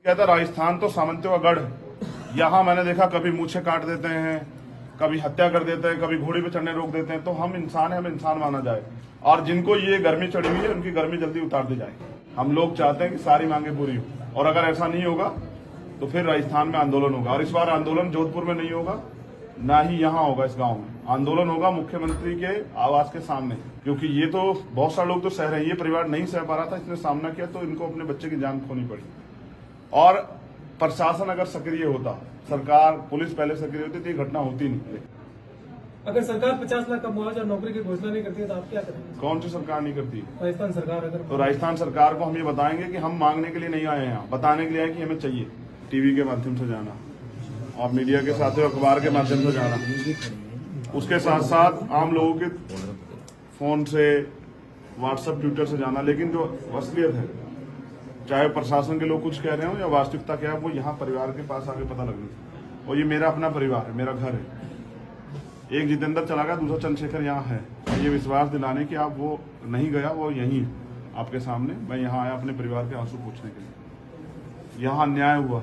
कहता राजस्थान तो सामंतियों का गढ़ है। यहाँ मैंने देखा कभी मूछें काट देते हैं, कभी हत्या कर देते हैं, कभी घोड़ी पे चढ़ने रोक देते हैं। तो हम इंसान हैं, हमें इंसान माना जाए और जिनको ये गर्मी चढ़ी हुई है उनकी गर्मी जल्दी उतार दी जाए। हम लोग चाहते हैं कि सारी मांगे पूरी हो और अगर ऐसा नहीं होगा तो फिर राजस्थान में आंदोलन होगा। और इस बार आंदोलन जोधपुर में नहीं होगा, ना ही यहाँ होगा, इस गांव में आंदोलन होगा मुख्यमंत्री के आवास के सामने। क्योंकि ये तो बहुत सारे लोग तो सह रहे हैं, ये परिवार नहीं सह पा रहा था, इसने सामना किया तो इनको अपने बच्चे की जान खोनी पड़ी। और प्रशासन अगर सक्रिय होता, सरकार पुलिस पहले सक्रिय होती तो ये घटना होती नहीं। अगर सरकार 50 लाख का मुआवजा नौकरी की घोषणा नहीं करती है तो आप क्या करेंगे? कौन सी सरकार नहीं करती? राजस्थान सरकार। अगर तो राजस्थान सरकार को हम ये बताएंगे कि हम मांगने के लिए नहीं आए हैं, बताने के लिए आए कि हमें चाहिए। टीवी के माध्यम से जाना और मीडिया के साथ अखबार के माध्यम से जाना, उसके साथ साथ आम लोगों के फोन से, व्हाट्सएप, ट्विटर से जाना। लेकिन जो असलियत है, चाहे प्रशासन के लोग कुछ कह रहे हो या वास्तविकता क्या है, वो यहाँ परिवार के पास आके पता लगनी। और ये मेरा अपना परिवार है, मेरा घर है। एक जितेंद्र चला गया, दूसरा चंद्रशेखर यहाँ है। ये विश्वास दिलाने कि आप वो नहीं गया, वो यहीं आपके सामने। मैं यहाँ आया अपने परिवार के आंसू पूछने के लिए। यहाँ अन्याय हुआ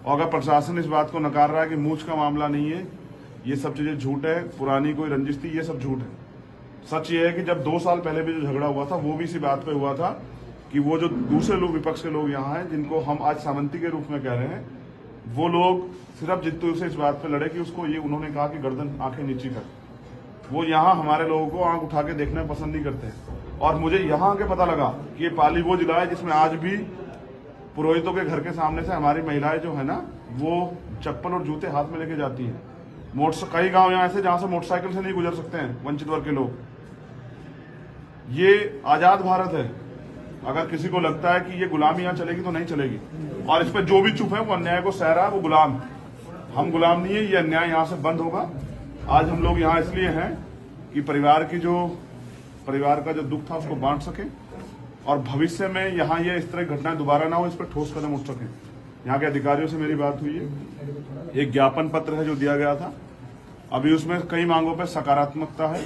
और अगर प्रशासन इस बात को नकार रहा है कि मूछ का मामला नहीं है, ये सब चीजें झूठ है, पुरानी कोई रंजिश थी, ये सब झूठ है। सच ये है कि जब 2 साल पहले भी जो झगड़ा हुआ था वो भी इसी बात पे हुआ था कि वो जो दूसरे लोग, विपक्ष के लोग यहाँ हैं, जिनको हम आज सामंती के रूप में कह रहे हैं, वो लोग सिर्फ जितू से इस बात पे लड़े कि उसको ये उन्होंने कहा कि गर्दन आंखें नीची कर। वो यहाँ हमारे लोगों को आंख उठा के देखना पसंद नहीं करते। और मुझे यहाँ आके पता लगा कि ये पाली वो जिला है जिसमें आज भी पुरोहितों के घर के सामने से हमारी महिलाएं जो है ना, वो चप्पल और जूते हाथ में लेके जाती हैं। कई गांव यहाँ ऐसे जहां से मोटरसाइकिल से नहीं गुजर सकते हैं वंचित वर्ग के लोग। ये आजाद भारत है। अगर किसी को लगता है कि ये गुलामी यहाँ चलेगी तो नहीं चलेगी। और इस पर जो भी चुप है वो अन्याय को सह रहा है, वो गुलाम है। हम गुलाम नहीं है, ये अन्याय यहाँ से बंद होगा। आज हम लोग यहाँ इसलिए हैं कि परिवार का जो दुख था उसको बांट सके और भविष्य में यहाँ ये इस तरह की घटनाएं दोबारा ना हो, इस पर ठोस कदम उठ सके। यहाँ के अधिकारियों से मेरी बात हुई है, एक ज्ञापन पत्र है जो दिया गया था। अभी उसमें कई मांगों पर सकारात्मकता है।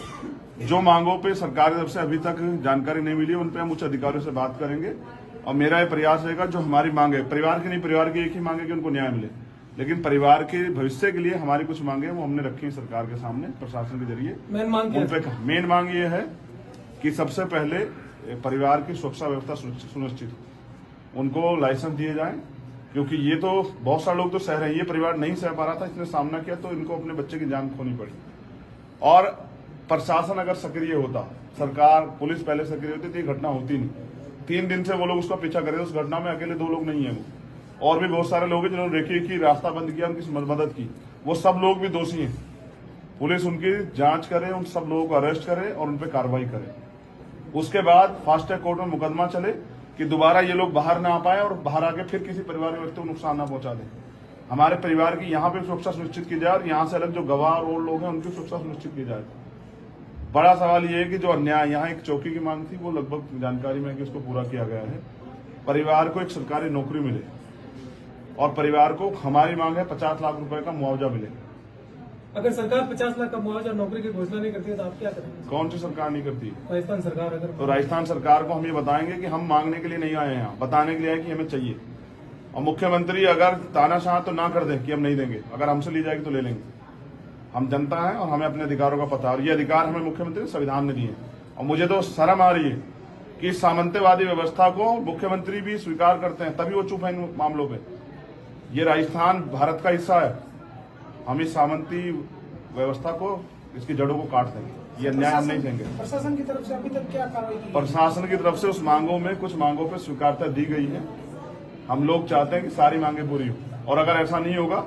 जो मांगों पे सरकार की तरफ से अभी तक जानकारी नहीं मिली, उन पे हम उच्च अधिकारियों से बात करेंगे। और मेरा ये प्रयास रहेगा, जो हमारी मांग है, परिवार की नहीं, परिवार की एक ही मांग है कि उनको न्याय मिले, लेकिन परिवार के भविष्य के लिए हमारी कुछ मांगे वो हमने रखी है सरकार के सामने, प्रशासन के जरिए। मेन मांग ये है कि सबसे पहले परिवार की सुरक्षा व्यवस्था सुनिश्चित, उनको लाइसेंस दिए जाए। क्योंकि ये तो बहुत सारे लोग तो सह रहे हैं, ये परिवार नहीं सह पा रहा था, इसने सामना किया तो इनको अपने बच्चे की जान खोनी पड़ी। और प्रशासन अगर सक्रिय होता, सरकार पुलिस पहले सक्रिय होती तो ये घटना होती नहीं। 3 दिन से वो लोग उसका पीछा कर रहे थे। उस घटना में अकेले 2 लोग नहीं है, वो और भी बहुत सारे लोग हैं जिन्होंने रेखी की, रास्ता बंद किया, उनकी मदद की। वो सब लोग भी दोषी हैं। पुलिस उनकी जांच करे, उन सब लोगों को अरेस्ट करे और उन पर कार्रवाई करे। उसके बाद फास्ट ट्रैक कोर्ट में मुकदमा चले कि दोबारा ये लोग बाहर ना आ पाए और बाहर आके फिर किसी परिवार के व्यक्ति को नुकसान ना पहुंचा दे। हमारे परिवार की यहाँ पे सुरक्षा सुनिश्चित की जाए और यहाँ से अलग जो गवाह और लोग हैं उनकी सुरक्षा सुनिश्चित की जाए। बड़ा सवाल ये है कि जो अन्याय, यहाँ एक चौकी की मांग थी, वो लगभग जानकारी में कि उसको पूरा किया गया है। परिवार को एक सरकारी नौकरी मिले और परिवार को, हमारी मांग है 50 लाख रुपए का मुआवजा मिले। अगर सरकार 50 लाख का मुआवजा नौकरी की घोषणा नहीं करती है तो आप क्या करेंगे? कौन सी सरकार नहीं करती? राजस्थान सरकार। अगर तो राजस्थान सरकार को हम ये बताएंगे कि हम मांगने के लिए नहीं आए हैं, बताने के लिए आए कि हमें चाहिए। और मुख्यमंत्री अगर तानाशाह तो ना कर दे कि हम नहीं देंगे, अगर हमसे ली जाएगी तो ले लेंगे। हम जनता है और हमें अपने अधिकारों का पता है, और ये अधिकार हमें मुख्यमंत्री संविधान ने दिए। और मुझे तो शर्म आ रही है कि सामंतवादी व्यवस्था को मुख्यमंत्री भी स्वीकार करते हैं, तभी वो चुप है इन मामलों पे। ये राजस्थान भारत का हिस्सा है। हम इस सामंती व्यवस्था को, इसकी जड़ों को काट देंगे। ये अन्याय हम नहीं देंगे। प्रशासन की तरफ से अभी तक क्या कार्रवाई की? प्रशासन की तरफ से उस मांगों में, कुछ मांगों पर स्वीकारता दी गई है। हम लोग चाहते हैं कि सारी मांगे पूरी हो और अगर ऐसा नहीं होगा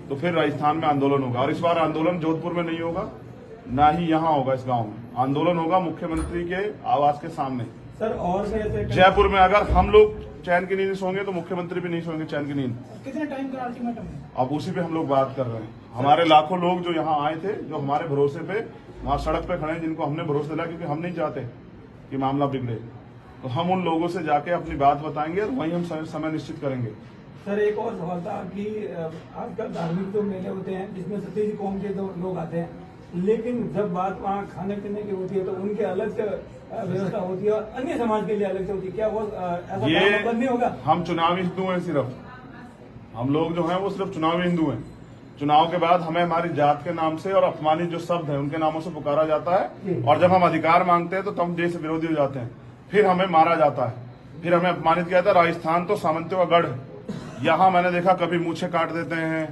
तो फिर राजस्थान में आंदोलन होगा। और इस बार आंदोलन जोधपुर में नहीं होगा, ना ही यहाँ होगा, इस गांव में आंदोलन होगा मुख्यमंत्री के आवास के सामने। सर और जयपुर में अगर हम लोग चैन की नींद सोएंगे तो मुख्यमंत्री भी नहीं सोएंगे चैन की नींद। कितने टाइम का अल्टीमेटम है? अब उसी पे हम लोग बात कर रहे हैं। हमारे लाखों लोग जो यहाँ आए थे, जो हमारे भरोसे पे वहां सड़क पे खड़े हैं, जिनको हमने भरोसा दिलाया, क्योंकि हम नहीं चाहते कि मामला बिगड़े, तो हम उन लोगों से जाके अपनी बात बताएंगे और वहीं हम समय निश्चित करेंगे। सर एक और सवाल था कि आजकल धार्मिक तो मेले होते हैं जिसमें सतीश कौम के लोग आते हैं, लेकिन जब बात वहाँ खाने पीने की होती है तो उनके अलग से व्यवस्था होती है और अन्य समाज के लिए अलग से होती है। क्या वो ऐसा नहीं होगा? हम चुनावी हिंदू हैं सिर्फ, हम लोग जो हैं वो सिर्फ चुनावी हिंदू हैं। चुनाव के बाद हमें हमारी जात के नाम से और अपमानित जो शब्द हैं उनके नामों से पुकारा जाता है, और जब हम अधिकार मांगते हैं तो हम देश विरोधी हो जाते हैं, फिर हमें मारा जाता है, फिर हमें अपमानित किया जाता है। राजस्थान तो सामंतियों का गढ़ है। यहाँ मैंने देखा कभी मूछे काट देते हैं,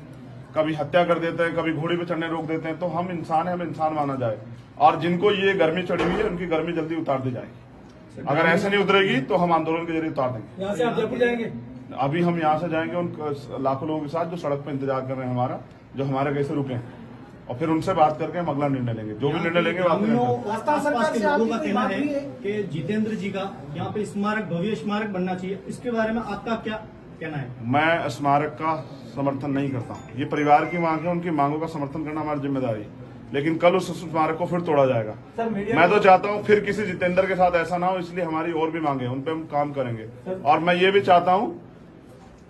कभी हत्या कर देते हैं, कभी घोड़ी पे चढ़ने रोक देते हैं। तो हम इंसान है, हमें इंसान माना जाए, और जिनको ये गर्मी चढ़ी हुई है उनकी गर्मी जल्दी उतार दी जाएगी। अगर ऐसे नहीं उतरेगी तो हम आंदोलन के जरिए उतार देंगे। यहाँ से आप जयपुर जाएंगे? अभी हम यहाँ से जाएंगे उन लाखों लोगों के साथ जो सड़क पर इंतजार कर रहे हैं हमारा, जो हमारे कैसे रुके हैं, और फिर उनसे बात करके हम अगला निर्णय लेंगे। जो भी निर्णय लेंगे आसपास के लोगों का कहना है कि जितेंद्र जी का यहाँ पे स्मारक, भव्य स्मारक बनना चाहिए, इसके बारे में आपका क्या कहना है? मैं स्मारक का समर्थन नहीं करता हूँ। ये परिवार की मांग है, उनकी मांगों का समर्थन करना हमारी जिम्मेदारी है, लेकिन कल उस स्मारक को फिर तोड़ा जाएगा। मैं तो चाहता हूँ फिर किसी जितेंद्र के साथ ऐसा ना हो, इसलिए हमारी और भी मांगे, उन पर हम काम करेंगे। और मैं ये भी चाहता हूँ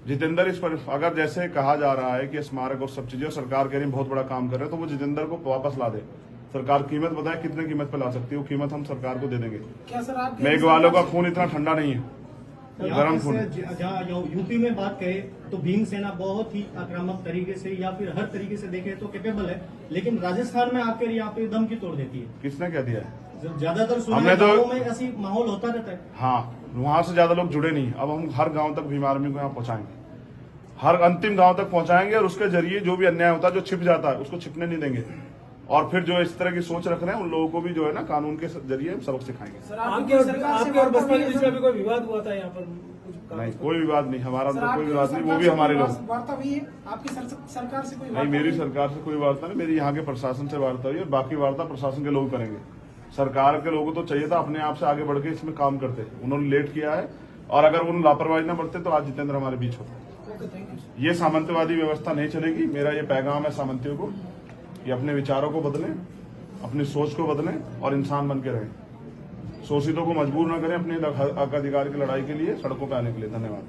जितेंद्र इस पर, अगर जैसे कहा जा रहा है कि स्मारक और सब चीजें सरकार कह रही बहुत बड़ा काम कर रहे हैं, तो वो जितेंद्र को वापस ला दे। सरकार कीमत बताए कितने कीमत पे ला सकती है, वो कीमत हम सरकार को दे देंगे। क्या सर आप मेघवालों का खून इतना ठंडा नहीं है, गर्म खून। जहाँ यूपी में बात करें तो भीमसेना बहुत ही आक्रामक तरीके से या फिर हर तरीके से देखें तो कैपेबल है, लेकिन राजस्थान में आकर यहाँ पे दम की तोड़ देती है। किसने कह दिया है? ज्यादातर हमने तो गाँवों में ऐसी माहौल होता रहता है। हाँ, वहां से ज्यादा लोग जुड़े नहीं। अब हम हर गांव तक भीम आर्मी को यहाँ पहुंचाएंगे, हर अंतिम गांव तक पहुंचाएंगे, और उसके जरिए जो भी अन्याय होता है, जो छिप जाता है, उसको छिपने नहीं देंगे। और फिर जो इस तरह की सोच रख रहे हैं उन लोगों को भी जो है ना कानून के जरिए हम सबक सिखाएंगे। सर आपके और बसपा के बीच में भी कोई विवाद हुआ था यहाँ पर? नहीं, कोई विवाद नहीं, हमारा तो कोई विवाद नहीं, वो भी हमारे लोग। वार्ता हुई है आपकी सरकार से? कोई नहीं, मेरी सरकार से कोई वार्ता नहीं, मेरी यहाँ के प्रशासन से वार्ता हुई है। बाकी वार्ता प्रशासन के लोग करेंगे। सरकार के लोगों को चाहिए था अपने आप से आगे बढ़ के इसमें काम करते, उन्होंने लेट किया है, और अगर उन्होंने लापरवाही न बरते तो आज जितेंद्र हमारे बीच होते। ये सामंतवादी व्यवस्था नहीं चलेगी। मेरा ये पैगाम है सामंतियों को कि अपने विचारों को बदलें, अपनी सोच को बदलें और इंसान बन के रहें। शोषितों को मजबूर न करें अपने हक अधिकार की लड़ाई के लिए सड़कों पर आने के लिए। धन्यवाद।